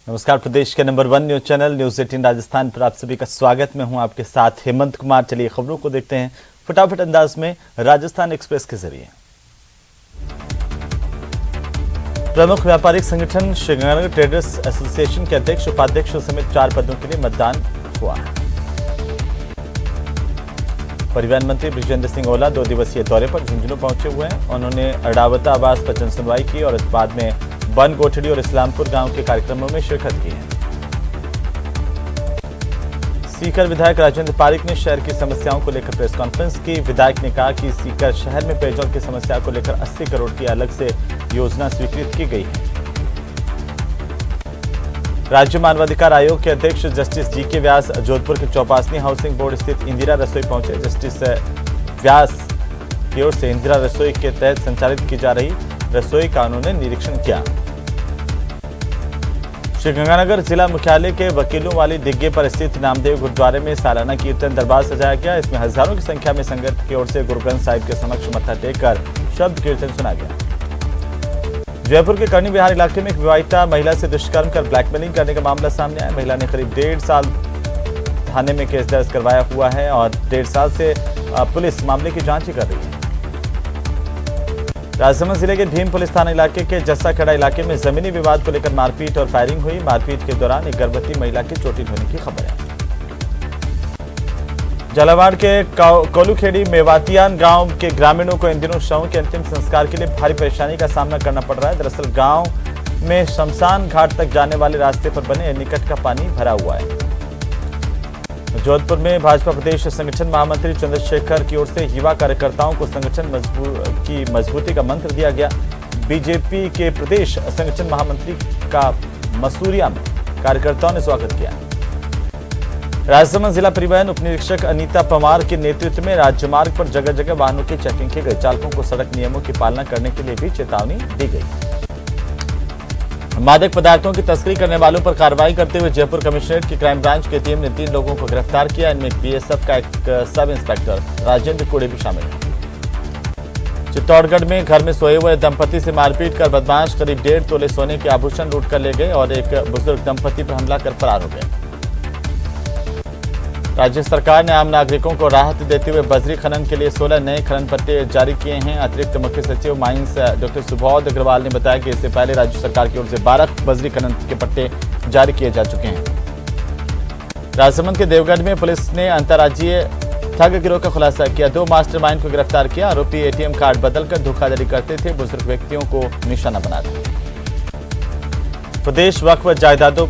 नमस्कार। प्रदेश के number 1 news channel news 18 Rajasthan पर आप सभी का स्वागत। मैं हूं आपके साथ हेमंत कुमार। चलिए खबरों को देखते हैं फटाफट अंदाज में राजस्थान एक्सप्रेस के जरिए। प्रमुख व्यापारिक संगठन श्रीगंगानगर ट्रेडर्स एसोसिएशन के अध्यक्ष उपाध्यक्ष समेत 4 पदों के लिए मतदान हुआ। परिवहन मंत्री बृजेंद्र सिंह ओला 2 दिवसीय दौरे पर झुंझुनू पहुंचे हुए हैं। उन्होंने अडावता आवास पर जनसुनवाई की और बाद में बन कोठड़ी और इस्लामपुर गांव के कार्यक्रमों में शिरकत की है। सीकर विधायक राजेंद्र पारिक ने शहर की समस्याओं को लेकर प्रेस कॉन्फ्रेंस की। विधायक ने कहा कि सीकर शहर में पेयजल की समस्या को लेकर 80 करोड़ की अलग से योजना स्वीकृत की गई है। राज्य मानवाधिकार आयोग के अध्यक्ष जस्टिस जी.के. व्यास जोधपुर के चौपासनी हाउसिंग बोर्ड स्थित इंदिरा रसोई पहुंचे। जस्टिस व्यास की ओर से इंदिरा रसोई के तहत संचालित की जा रही रसोई का उन्होंने निरीक्षण किया। श्रीगंगानगर जिला मुख्यालय के वकीलों वाली डिग्गे पर स्थित नामदेव गुरुद्वारे में सालाना कीर्तन दरबार सजाया गया। इसमें हजारों की संख्या में संगत की ओर से गुरु ग्रंथ साहिब के समक्ष मत्था टेककर शब्द कीर्तन सुना गया। जयपुर के कर्णी विहार इलाके में एक विवाहिता महिला से दुष्कर्म कर ब्लैकमेलिंग करने का मामला सामने आया। महिला ने करीब 1.5 साल थाने में केस दर्ज करवाया हुआ है और 1.5 साल से पुलिस मामले की जांच कर रही है। राजसमंद जिले के भीम पुलिस थाना इलाके के जस्सा खेड़ा इलाके में जमीनी विवाद को लेकर मारपीट और फायरिंग हुई। मारपीट के दौरान एक गर्भवती महिला के चोटिल होने की खबर है। झालावाड़ के कोलूखेड़ी मेवातियान गांव के ग्रामीणों को इन दिनों शवों के अंतिम संस्कार के लिए भारी परेशानी का सामना करना पड़ रहा है। दरअसल गांव में शमशान घाट तक जाने वाले रास्ते पर बने निकट का पानी भरा हुआ है। जोधपुर में भाजपा प्रदेश संगठन महामंत्री चंद्रशेखर की ओर से युवा कार्यकर्ताओं को संगठन की मजबूती का मंत्र दिया गया। बीजेपी के प्रदेश संगठन महामंत्री का मसूरिया में कार्यकर्ताओं ने स्वागत किया। राजसमंद जिला परिवहन उपनिरीक्षक अनीता पवार के नेतृत्व में राज्यमार्ग पर जगह जगह वाहनों की चेकिंग की गई। चालकों को सड़क नियमों की पालना करने के लिए भी चेतावनी दी गई। मादक पदार्थों की तस्करी करने वालों पर कार्रवाई करते हुए जयपुर कमिश्नरेट की क्राइम ब्रांच की टीम ने 3 लोगों को गिरफ्तार किया। इनमें बीएसएफ का एक सब इंस्पेक्टर राजेंद्र कुड़े भी शामिल है। चित्तौड़गढ़ में घर में सोए हुए दंपति से मारपीट कर बदमाश करीब 1.5 तोले सोने के आभूषण लूट कर ले गए और एक बुजुर्ग दंपति पर हमला कर फरार हो गए। राज्य सरकार ने आम नागरिकों को राहत देते हुए बजरी खनन के लिए 16 नए खनन पट्टे जारी किए हैं। अतिरिक्त मुख्य सचिव माइंस डॉक्टर सुबोध अग्रवाल ने बताया कि इससे पहले राज्य सरकार की ओर से 12 बजरी खनन के पट्टे जारी किए जा चुके हैं। राजसमंद के देवगढ़ में पुलिस ने अंतर्राज्यीय ठग गिरोह का खुलासा किया। 2 मास्टरमाइंड को गिरफ्तार किया। आरोपी एटीएम कार्ड बदलकर धोखाधड़ी करते थे, बुजुर्ग व्यक्तियों को निशाना बनाते। प्रदेश वक्फ जायदादों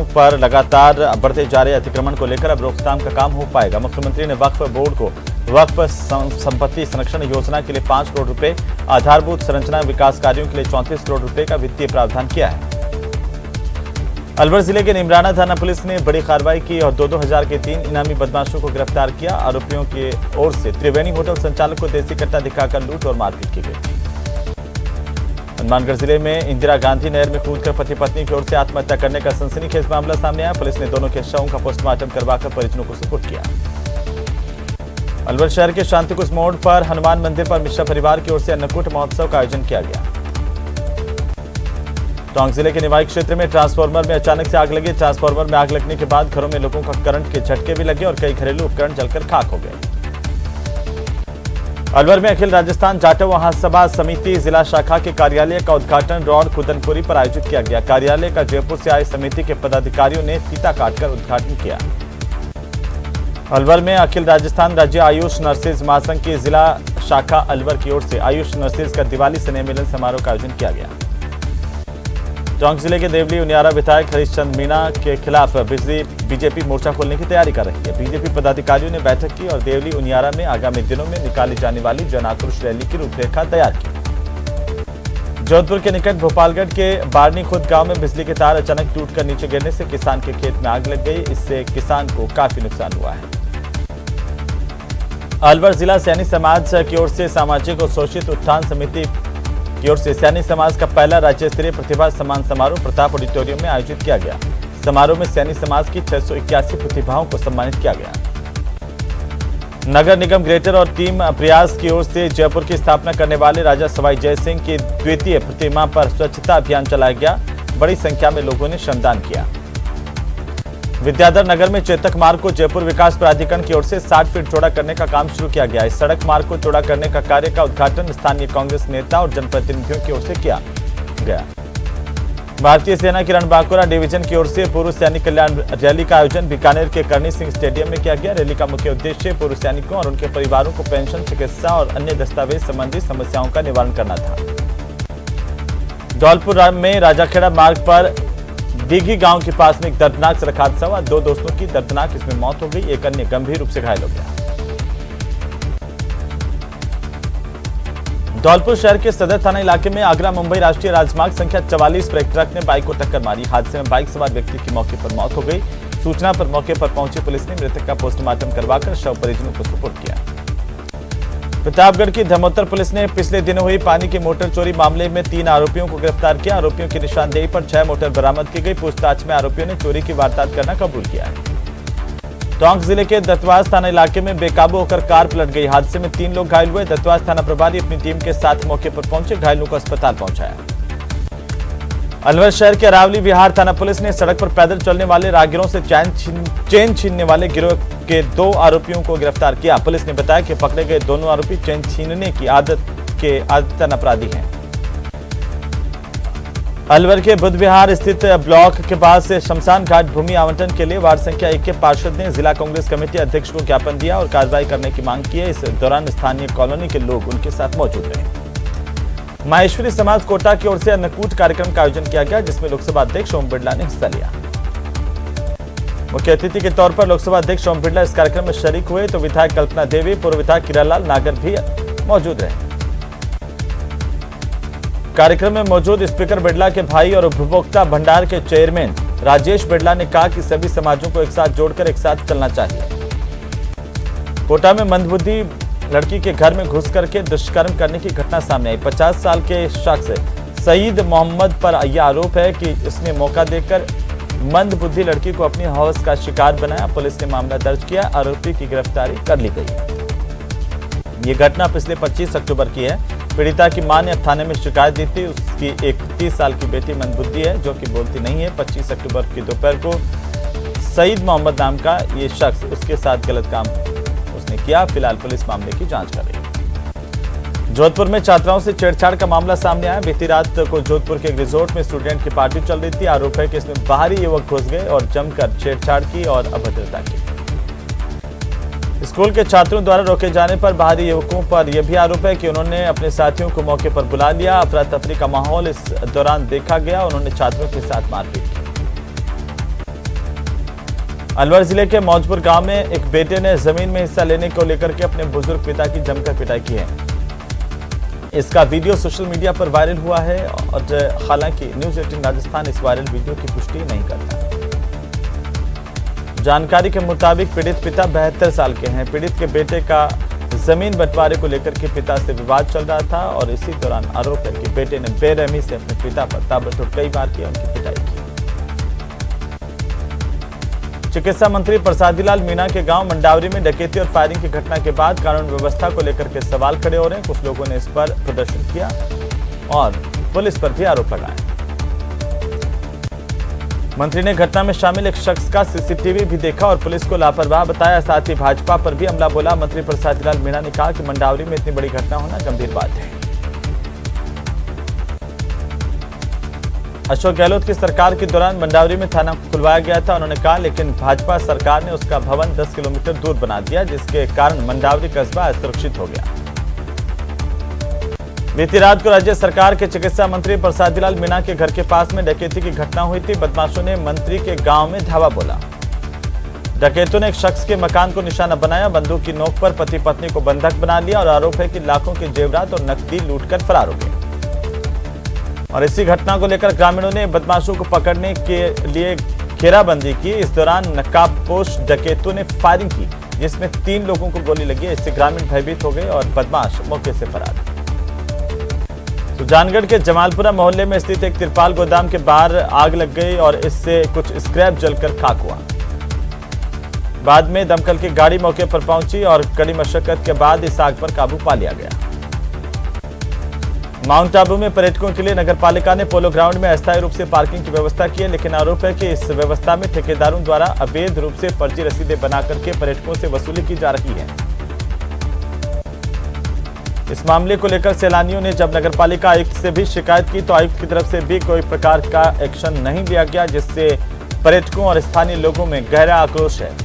पर लगातार बढ़ते जा रहे अतिक्रमण को लेकर अब रोकथाम का काम हो पाएगा। मुख्यमंत्री ने वक्फ बोर्ड को वक्फ संपत्ति संरक्षण योजना के लिए 5 करोड़ रुपए, आधारभूत संरचना विकास कार्यों के लिए 34 करोड़ रुपए का वित्तीय प्रावधान किया है। अलवर जिले के निमराना थाना पुलिस ने बड़ी कार्रवाई की और 2-2 हजार के 3 इनामी बदमाशों को गिरफ्तार किया। आरोपियों की ओर से त्रिवेणी होटल संचालक को देसी कट्टा दिखाकर लूट और मारपीट की गई। हनुमानगढ़ जिले में इंदिरा गांधी नहर में कूदकर पति पत्नी की ओर से आत्महत्या करने का सनसनीखेज मामला सामने आया। पुलिस ने दोनों के शवों का पोस्टमार्टम करवाकर परिजनों को सुपुर्द किया। अलवर शहर के शांतिकुंज मोड़ पर हनुमान मंदिर पर मिश्रा परिवार की ओर से अन्नकूट महोत्सव का आयोजन किया गया। टोंक जिले के निवाई क्षेत्र में ट्रांसफार्मर में अचानक से आग लगी। ट्रांसफार्मर में आग लगने के बाद घरों में लोगों को करंट के झटके भी लगे और कई घरेलू उपकरण जलकर खाक हो गए। अलवर में अखिल राजस्थान जाटव महासभा समिति जिला शाखा के कार्यालय का उद्घाटन रौड कुदनपुरी पर आयोजित किया गया। कार्यालय का जयपुर से आए समिति के पदाधिकारियों ने फीता काटकर उद्घाटन किया। अलवर में अखिल राजस्थान राज्य आयुष नर्सेज महासंघ की जिला शाखा अलवर की ओर से आयुष नर्सेज का दिवाली स्नेह मिलन समारोह का आयोजन किया गया। टोंक जिले के देवली उनियारा विधायक हरीशचंद मीणा के खिलाफ बीजेपी मोर्चा खोलने की तैयारी कर रही है। बीजेपी पदाधिकारियों ने बैठक की और देवली उनियारा में आगामी दिनों में निकाली जाने वाली जन आक्रोश रैली की रूपरेखा तैयार की। जोधपुर के निकट भोपालगढ़ के बारनी खुद गांव में बिजली के तार अचानक टूटकर नीचे गिरने से किसान के खेत में आग लग गई। इससे किसान को काफी नुकसान हुआ है। अलवर जिला सैनी समाज की ओर से सामाजिक और शोषित उत्थान समिति की ओर से सैनी समाज का पहला राज्य स्तरीय प्रतिभा सम्मान समारोह प्रताप ऑडिटोरियम में आयोजित किया गया। समारोह में सैनी समाज की 681 प्रतिभाओं को सम्मानित किया गया। नगर निगम ग्रेटर और टीम प्रयास की ओर से जयपुर की स्थापना करने वाले राजा सवाई जय सिंह की द्वितीय प्रतिमा पर स्वच्छता अभियान चलाया गया। बड़ी संख्या में लोगों ने श्रमदान किया। विद्याधर नगर में चेतक मार्ग को जयपुर विकास प्राधिकरण की ओर से 60 फीट चौड़ा करने का काम शुरू किया गया। इस सड़क मार्ग को चौड़ा करने का कार्य का उद्घाटन स्थानीय कांग्रेस नेता और जनप्रतिनिधियों की ओर से किया गया। भारतीय सेना की रणबांकुरा डिवीजन की ओर से पूर्व सैनिक कल्याण रैली का आयोजन बीकानेर के करणी सिंह स्टेडियम में किया गया। रैली का मुख्य उद्देश्य पूर्व सैनिकों और उनके परिवारों को पेंशन, चिकित्सा और अन्य दस्तावेज संबंधी समस्याओं का निवारण करना था। धौलपुर में राजाखेड़ा मार्ग पर दीघी गांव के पास में एक दर्दनाक सड़क हादसा हुआ। 2 दोस्तों की दर्दनाक इसमें मौत हो गई, एक अन्य गंभीर रूप से घायल हो गया। धौलपुर शहर के सदर थाना इलाके में आगरा मुंबई राष्ट्रीय राजमार्ग संख्या 44 पर एक ट्रक ने बाइक को टक्कर मारी। हादसे में बाइक सवार व्यक्ति की मौके पर मौत हो गई। सूचना पर मौके पर पहुंची पुलिस ने मृतक का पोस्टमार्टम करवाकर शव परिजनों को सुपुर्द किया। प्रतापगढ़ की धर्मोत्तर पुलिस ने पिछले दिनों हुई पानी की मोटर चोरी मामले में 3 आरोपियों को गिरफ्तार किया। आरोपियों की निशानदेही पर 6 मोटर बरामद की गई। पूछताछ में आरोपियों ने चोरी की वारदात करना कबूल किया है। टोंक जिले के दत्तवास थाना इलाके में बेकाबू होकर कार पलट गई। हादसे में 3 लोग घायल हुए। दत्तवास थाना प्रभारी अपनी टीम के साथ मौके पर पहुंचे, घायलों को अस्पताल पहुंचाया। अलवर शहर के अरावली विहार थाना पुलिस ने सड़क पर पैदल चलने वाले राहगीरों से चेन छीनने वाले गिरोह के 2 आरोपियों को गिरफ्तार किया। पुलिस ने बताया कि पकड़े गए दोनों आरोपी चेन छीनने की आदतन अपराधी हैं। अलवर के बुद्ध विहार स्थित ब्लॉक के पास से शमशान घाट भूमि आवंटन के लिए वार्ड संख्या 1 के पार्षद ने जिला कांग्रेस कमेटी अध्यक्ष को ज्ञापन दिया और कार्रवाई करने की मांग की है। इस दौरान स्थानीय कॉलोनी के लोग उनके साथ मौजूद रहे। माहेश्वरी समाज कोटा की ओर से अन्नकूट कार्यक्रम का आयोजन किया गया, जिसमें लोकसभा अध्यक्ष ओम बिरला ने हिस्सा लिया। मुख्य अतिथि के तौर पर लोकसभा अध्यक्ष ओम बिरला इस कार्यक्रम में शरीक हुए तो विधायक कल्पना देवी, पूर्व विधायक हीरालाल नागर भी मौजूद रहे। कार्यक्रम में मौजूद स्पीकर बिरला के भाई और उपभोक्ता भंडार के चेयरमैन राजेश बिरला ने कहा कि सभी समाजों को एक साथ जोड़कर एक साथ चलना चाहिए। कोटा में मंदबुद्धि लड़की के घर में घुस करके दुष्कर्म करने की घटना सामने आई। 50 साल के शख्स सईद मोहम्मद पर यह आरोप है कि इसने मौका देकर मंदबुद्धि लड़की को अपनी हवस का शिकार बनाया। पुलिस ने मामला दर्ज किया, आरोपी की गिरफ्तारी कर ली गई। ये घटना पिछले 25 अक्टूबर की है। पीड़िता की मां ने थाने में शिकायत दी थी। उसकी एक 30 साल की बेटी मंदबुद्धि है जो कि बोलती नहीं है। 25 अक्टूबर की दोपहर को सईद मोहम्मद नाम का ये शख्स उसके साथ गलत काम उसने किया। फिलहाल पुलिस मामले की जांच कर रही है। जोधपुर में छात्राओं से छेड़छाड़ का मामला सामने आया। बीती रात को जोधपुर के एक रिजोर्ट में स्टूडेंट की पार्टी चल रही थी। आरोप है कि इसमें बाहरी युवक घुस गए और जमकर छेड़छाड़ की और अभद्रता की। स्कूल के छात्रों द्वारा रोके जाने पर बाहरी युवकों पर यह भी आरोप है कि उन्होंने अपने साथियों को मौके पर बुला लिया। अफरा तफरी का माहौल इस दौरान देखा गया। उन्होंने छात्रों के साथ मारपीट की। अलवर जिले के मौजपुर गांव में एक बेटे ने जमीन में हिस्सा लेने को लेकर के अपने बुजुर्ग पिता की जमकर पिटाई की है। इसका वीडियो सोशल मीडिया पर वायरल हुआ है और हालांकि न्यूज 18 राजस्थान इस वायरल वीडियो की पुष्टि नहीं करता। जानकारी के मुताबिक पीड़ित पिता 72 साल के हैं। पीड़ित के बेटे का जमीन बंटवारे को लेकर के पिता से विवाद चल रहा था और इसी दौरान आरोप है कि बेटे ने बेरहमी से अपने पिता पर ताबड़तोड़ कई बार किया, उनकी पिटाई की। चिकित्सा मंत्री प्रसादीलाल मीणा के गांव मंडावरी में डकैती और फायरिंग की घटना के बाद कानून व्यवस्था को लेकर के सवाल खड़े हो रहे हैं। कुछ लोगों ने इस पर प्रदर्शन किया और पुलिस पर भी आरोप लगाए। मंत्री ने घटना में शामिल एक शख्स का सीसीटीवी भी देखा और पुलिस को लापरवाह बताया। साथ ही भाजपा पर भी हमला बोला। मंत्री प्रसादीलाल मीणा ने कहा कि मंडावरी में इतनी बड़ी घटना होना गंभीर बात है। अशोक गहलोत की सरकार के दौरान मंडावरी में थाना खुलवाया गया था, उन्होंने कहा, लेकिन भाजपा सरकार ने उसका भवन 10 किलोमीटर दूर बना दिया, जिसके कारण मंडावरी कस्बा असुरक्षित हो गया। बीती रात को राज्य सरकार के चिकित्सा मंत्री प्रसादीलाल मीणा के घर के पास में डकैती की घटना हुई थी। बदमाशों ने मंत्री के गांव में धावा बोला। डकैतों ने एक शख्स के मकान को निशाना बनाया। बंदूक की नोक पर पति पत्नी को बंधक बना लिया और आरोप है कि लाखों के जेवरात और नकदी लूटकर फरार हो गए। और इसी घटना को लेकर ग्रामीणों ने बदमाशों को पकड़ने के लिए घेराबंदी की। इस दौरान नकाबपोश डकैतों ने फायरिंग की, जिसमें 3 लोगों को गोली लगी। इससे ग्रामीण भयभीत हो गए और बदमाश मौके से फरार। सुजानगढ़ के जमालपुरा मोहल्ले में स्थित एक तिरपाल गोदाम के बाहर आग लग गई और इससे कुछ स्क्रैप जलकर खाक हुआ। बाद में दमकल की गाड़ी मौके पर पहुंची और कड़ी मशक्कत के बाद इस आग पर काबू पा लिया गया। माउंट आबू में पर्यटकों के लिए नगरपालिका ने पोलो ग्राउंड में अस्थायी रूप से पार्किंग की व्यवस्था की है, लेकिन आरोप है कि इस व्यवस्था में ठेकेदारों द्वारा अवैध रूप से फर्जी रसीदें बना करके पर्यटकों से वसूली की जा रही है। इस मामले को लेकर सैलानियों ने जब नगरपालिका आयुक्त से भी शिकायत की तो आयुक्त की तरफ से भी कोई प्रकार का एक्शन नहीं लिया गया, जिससे पर्यटकों और स्थानीय लोगों में गहरा आक्रोश है।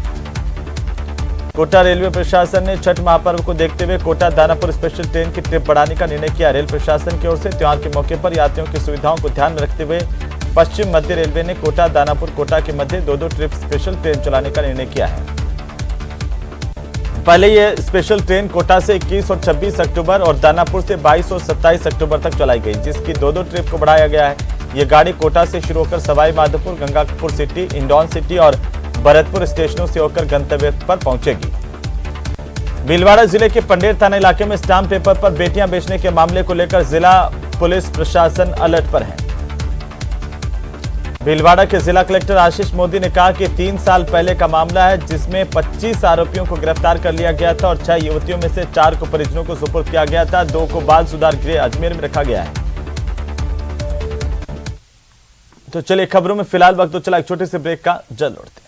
कोटा रेलवे प्रशासन ने छठ महापर्व को देखते हुए कोटा दानापुर स्पेशल ट्रेन की ट्रिप बढ़ाने का निर्णय किया। रेल प्रशासन की ओर से त्योहार के मौके पर यात्रियों की सुविधाओं को ध्यान में रखते हुए पश्चिम मध्य रेलवे ने कोटा दानापुर कोटा के मध्य 2-2 ट्रिप स्पेशल ट्रेन चलाने का निर्णय किया है। पहले यह स्पेशल ट्रेन कोटा से 21 और 26 अक्टूबर और दानापुर से 22 और 27 अक्टूबर तक चलाई गई, जिसकी 2-2 ट्रिप को बढ़ाया गया है। ये गाड़ी कोटा से शुरू होकर सवाई माधोपुर, गंगापुर सिटी, इंदौर सिटी और भरतपुर स्टेशनों से होकर गंतव्य पर पहुंचेगी। भीलवाड़ा जिले के पंडेर थाना इलाके में स्टाम्प पेपर पर बेटियां बेचने के मामले को लेकर जिला पुलिस प्रशासन अलर्ट पर है। भीलवाड़ा के जिला कलेक्टर आशीष मोदी ने कहा कि 3 साल पहले का मामला है, जिसमें 25 आरोपियों को गिरफ्तार कर लिया गया था और 6 युवतियों में से 4 को परिजनों को सुपुर्द किया गया था। 2 को बाल सुधार गृह अजमेर में रखा गया है। तो चलिए खबरों में फिलहाल वक्त तो चला एक छोटे से ब्रेक का, जल्द लौटते हैं।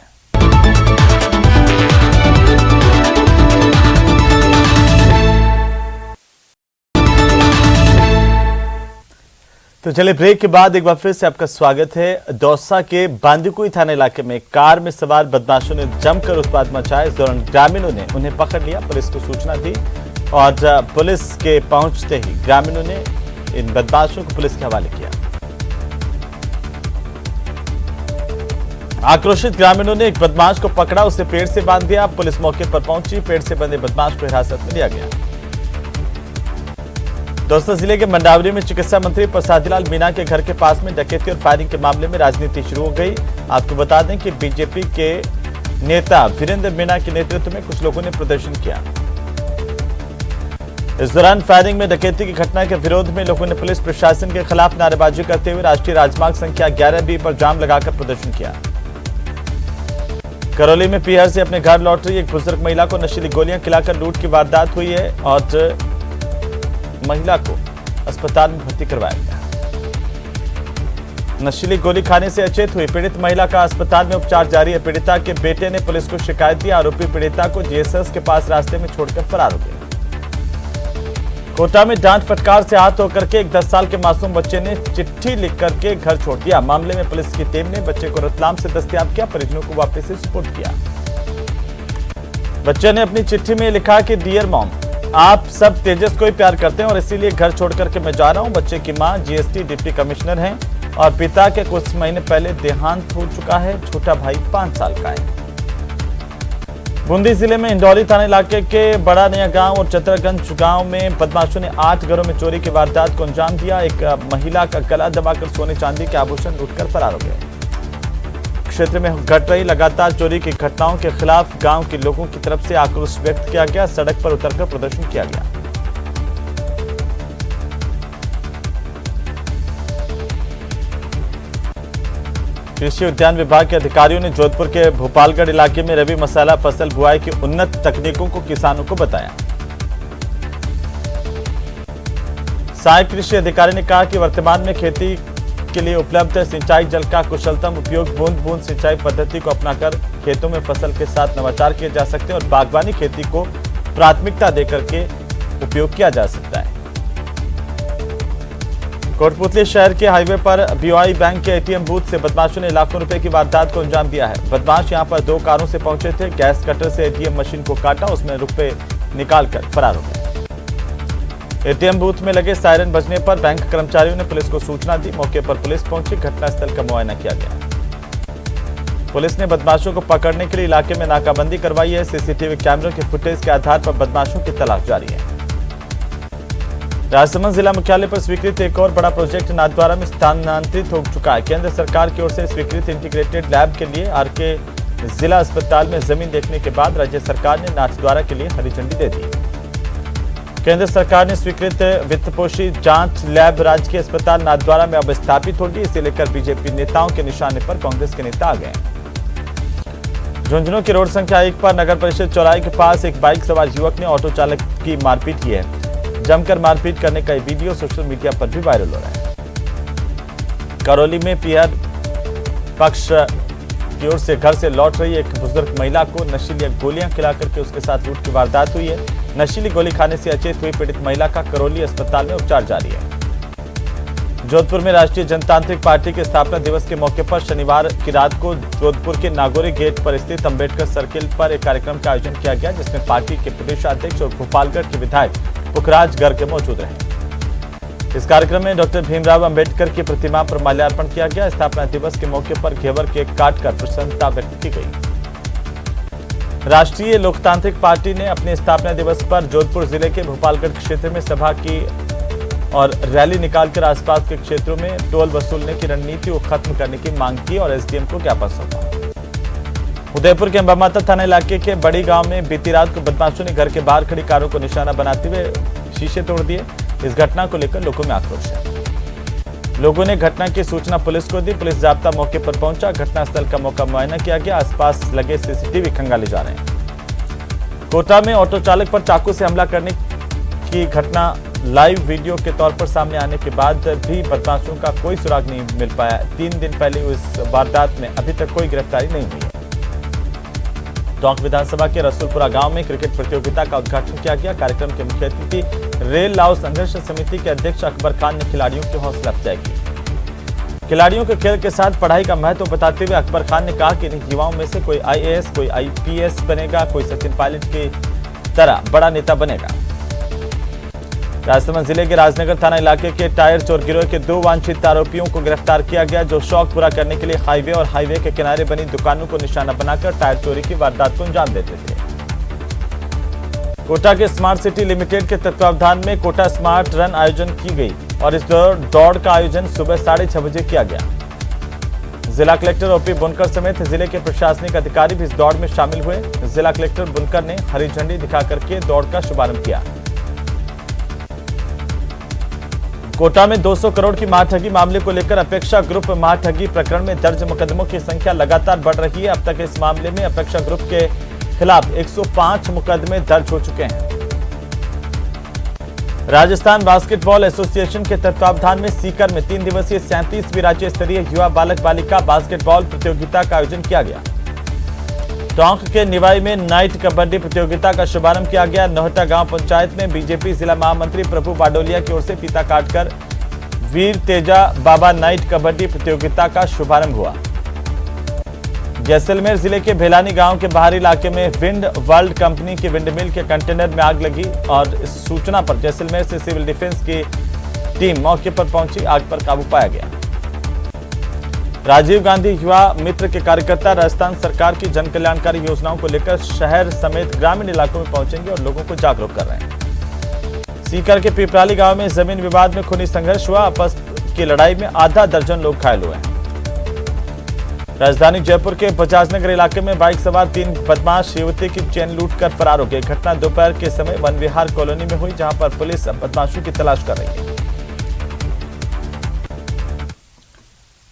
तो चलिए ब्रेक के बाद एक बार फिर से आपका स्वागत है। दौसा के बांदीकुई थाना इलाके में कार में सवार बदमाशों ने जमकर उत्पात मचाया। इस दौरान ग्रामीणों ने उन्हें पकड़ लिया, पुलिस को सूचना दी और पुलिस के पहुंचते ही ग्रामीणों ने इन बदमाशों को पुलिस के हवाले किया। आक्रोशित ग्रामीणों ने एक बदमाश को पकड़ा, उसे पेड़ से बांध दिया। पुलिस मौके पर पहुंची, पेड़ से बंधे बदमाश को हिरासत में लिया गया। दौसा जिले के मंडावरी में चिकित्सा मंत्री प्रसादलाल मीणा के घर के पास में डकैती और फायरिंग के मामले में राजनीति शुरू हो गई। आपको बता दें कि बीजेपी के नेता वीरेंद्र मीणा के नेतृत्व में कुछ लोगों ने प्रदर्शन किया। इस दौरान फायरिंग में डकैती की घटना के विरोध में लोगों ने पुलिस प्रशासन के खिलाफ नारेबाजी करते हुए राष्ट्रीय राजमार्ग संख्या 11B पर जाम लगाकर प्रदर्शन किया। करौली में पीहर से अपने घर लौट रही एक बुजुर्ग महिला को नशीली गोलियां खिलाकर लूट की वारदात हुई है और महिला को अस्पताल में भर्ती करवाया गया। नशीली गोली खाने से अचेत हुई पीड़ित महिला का अस्पताल में उपचार जारी है। पीड़िता के बेटे ने पुलिस को शिकायत दी। आरोपी पीड़िता को जीएसएस के पास रास्ते में छोड़कर फरार हो गए। कोटा में डांट फटकार से आहत होकर के एक 10 साल के मासूम बच्चे ने चिट्ठी लिख करके घर छोड़ दिया। मामले में पुलिस की टीम ने बच्चे को रतलाम से दस्तयाब किया, परिजनों को वापस से सुपुर्द किया। बच्चे ने अपनी चिट्ठी में लिखा कि डियर मॉम, आप सब तेजस को ही प्यार करते हैं और इसीलिए घर छोड़ करके मैं जा रहा हूं। बच्चे की मां जीएसटी डिप्टी कमिश्नर हैं और पिता के कुछ महीने पहले देहांत हो चुका है। छोटा भाई 5 साल का है। बूंदी जिले में इंदौरी थाना इलाके के बड़ा नया गांव और चतरगंज गांव में बदमाशों ने 8 घरों में चोरी की वारदात को अंजाम दिया। एक महिला का गला दबाकर सोने चांदी के आभूषण लूटकर फरार हो गए। क्षेत्र में घट रही लगातार चोरी की घटनाओं के खिलाफ गांव के लोगों की तरफ से आक्रोश व्यक्त किया गया। सड़क पर उतरकर प्रदर्शन किया गया। कृषि उद्यान विभाग के अधिकारियों ने जोधपुर के भोपालगढ़ इलाके में रबी मसाला फसल बुआई की उन्नत तकनीकों को किसानों को बताया। सहायक कृषि अधिकारी ने कहा कि वर्तमान में खेती के लिए उपलब्ध सिंचाई जल का कुशलतम उपयोग बूंद बूंद सिंचाई पद्धति को अपनाकर खेतों में फसल के साथ नवाचार किए जा सकते हैं और बागवानी खेती को प्राथमिकता देकर के उपयोग किया जा सकता है। कोटपुतली शहर के हाईवे पर बीओआई बैंक के एटीएम बूथ से बदमाशों ने लाखों रुपए की वारदात को अंजाम दिया है। बदमाश यहां पर 2 कारों से पहुंचे थे, गैस कटर से एटीएम मशीन को काटा, उसमें रुपए निकालकर फरार हो गए। एटीएम बूथ में लगे सायरन बजने पर बैंक कर्मचारियों ने पुलिस को सूचना दी। मौके पर पुलिस पहुंची, घटनास्थल का मुआयना किया गया। पुलिस ने बदमाशों को पकड़ने के लिए इलाके में नाकाबंदी करवाई है। सीसीटीवी कैमरों के फुटेज के आधार पर बदमाशों की तलाश जारी है। राजसमंद जिला मुख्यालय पर स्वीकृत एक और बड़ा प्रोजेक्ट नाथद्वारा में स्थानांतरित हो चुका है। केंद्र सरकार की ओर से स्वीकृत इंटीग्रेटेड लैब के लिए आरके जिला अस्पताल में जमीन देखने के बाद राज्य सरकार ने नाथद्वारा के लिए हरी झंडी दे दी। केंद्र सरकार ने स्वीकृत वित्तपोषित जांच लैब राजकीय अस्पताल नाथद्वारा में अब स्थापित होगी। इसे लेकर बीजेपी नेताओं के निशाने पर कांग्रेस के नेता आ गए। झुंझुनू की रोड संख्या 1 पर नगर परिषद चौराहे के पास एक बाइक सवार युवक ने ऑटो चालक की मारपीट की है। जमकर मारपीट करने का वीडियो सोशल मीडिया पर भी वायरल हो रहा है। करौली में पीआर पक्ष की ओर से घर से लौट रही एक बुजुर्ग महिला को नशीली गोलियां खिलाकर के उसके साथ लूट की वारदात हुई है। नशीली गोली खाने से अचेत हुई पीड़ित महिला का करौली अस्पताल में उपचार जारी है। जोधपुर में राष्ट्रीय जनतांत्रिक पार्टी के स्थापना दिवस के मौके पर शनिवार की रात को जोधपुर के नागौरी गेट पर स्थित अंबेडकर सर्किल पर एक कार्यक्रम का आयोजन किया गया, जिसमें पार्टी के प्रदेशाध्यक्ष और गोपालगढ़ के विधायक पुखराज गर्ग मौजूद रहे। इस कार्यक्रम में डॉक्टर भीमराव अंबेडकर की प्रतिमा पर माल्यार्पण किया गया। स्थापना दिवस के मौके पर घेवर केक काटकर प्रसन्नता व्यक्त की गई। राष्ट्रीय लोकतांत्रिक पार्टी ने अपने स्थापना दिवस पर जोधपुर जिले के भोपालगढ़ क्षेत्र में सभा की और रैली निकालकर आसपास के क्षेत्रों में टोल वसूलने की रणनीति को खत्म करने की मांग की और एसडीएम को ज्ञापन सौंपा। उदयपुर के अंबामाता थाना इलाके के बड़ी गांव में बीती रात को बदमाशों ने घर के बाहर खड़ी कारों को निशाना बनाते हुए शीशे तोड़ दिए। इस घटना को लेकर लोगों में आक्रोश है। लोगों ने घटना की सूचना पुलिस को दी। पुलिस जाब्ता मौके पर पहुंचा। घटनास्थल का मौका मुआयना किया गया। आसपास लगे सीसीटीवी खंगाले जा रहे हैं। कोटा में ऑटो चालक पर चाकू से हमला करने की घटना लाइव वीडियो के तौर पर सामने आने के बाद भी बदमाशों का कोई सुराग नहीं मिल पाया। 3 दिन पहले हुई इस वारदात में अभी तक कोई गिरफ्तारी नहीं हुई है। टोंक विधानसभा के रसूलपुरा गांव में क्रिकेट प्रतियोगिता का उद्घाटन किया गया। कार्यक्रम के मुख्य अतिथि रेल लाओ संघर्ष समिति के अध्यक्ष अकबर खान ने खिलाड़ियों की हौसला अफजाई की। खिलाड़ियों के खेल के साथ पढ़ाई का महत्व बताते हुए अकबर खान ने कहा कि इन युवाओं में से कोई आईएएस, कोई आईपीएस बनेगा, कोई सचिन पायलट की तरह बड़ा नेता बनेगा। राजसमंद जिले के राजनगर थाना इलाके के टायर चोर गिरोह के 2 वांछित आरोपियों को गिरफ्तार किया गया, जो शौक पूरा करने के लिए हाईवे और हाईवे के किनारे बनी दुकानों को निशाना बनाकर टायर चोरी की वारदात को अंजाम देते थे। कोटा के स्मार्ट सिटी लिमिटेड के तत्वावधान में कोटा स्मार्ट रन आयोजन की गई और इस दौड़ का आयोजन सुबह 6:30 बजे किया गया। जिला कलेक्टर ओपी बुनकर समेत जिले के प्रशासनिक अधिकारी भी इस दौड़ में शामिल हुए। जिला कलेक्टर बुनकर ने हरी झंडी दिखाकर के दौड़ का शुभारंभ किया। कोटा में 200 करोड़ की मारठगी मामले को लेकर अपेक्षा ग्रुप मारठगी प्रकरण में दर्ज मुकदमों की संख्या लगातार बढ़ रही है। अब तक इस मामले में अपेक्षा ग्रुप के खिलाफ 105 मुकदमे दर्ज हो चुके हैं। राजस्थान बास्केटबॉल एसोसिएशन के तत्वावधान में सीकर में 3 दिवसीय 37वीं राज्य स्तरीय युवा बालक बालिका बास्केटबॉल प्रतियोगिता का आयोजन किया गया। टोंक के निवाई में नाइट कबड्डी प्रतियोगिता का शुभारंभ किया गया। नोहटा गांव पंचायत में बीजेपी जिला महामंत्री प्रभु बाडोलिया की ओर से फीता काटकर वीर तेजा बाबा नाइट कबड्डी प्रतियोगिता का शुभारंभ हुआ। जैसलमेर जिले के भेलानी गांव के बाहरी इलाके में विंड वर्ल्ड कंपनी की विंड मिल के कंटेनर में आग लगी और इस सूचना पर जैसलमेर से सिविल डिफेंस की टीम मौके पर पहुंची। आग पर काबू पाया गया। राजीव गांधी युवा मित्र के कार्यकर्ता राजस्थान सरकार की जन कल्याणकारी योजनाओं को लेकर शहर समेत ग्रामीण इलाकों में पहुंचेंगे और लोगों को जागरूक कर रहे हैं। सीकर के पिपराली गांव में जमीन विवाद में खूनी संघर्ष हुआ। आपस की लड़ाई में आधा दर्जन लोग घायल हुए हैं। राजधानी जयपुर के बजाजनगर इलाके में बाइक सवार 3 बदमाश युवती की चेन लूटकर फरार हो गए। घटना दोपहर के समय वन विहार कॉलोनी में हुई, जहां पर पुलिस बदमाशों की तलाश कर रही है।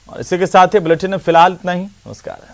और इसी के साथ ही बुलेटिन में फिलहाल इतना ही। नमस्कार।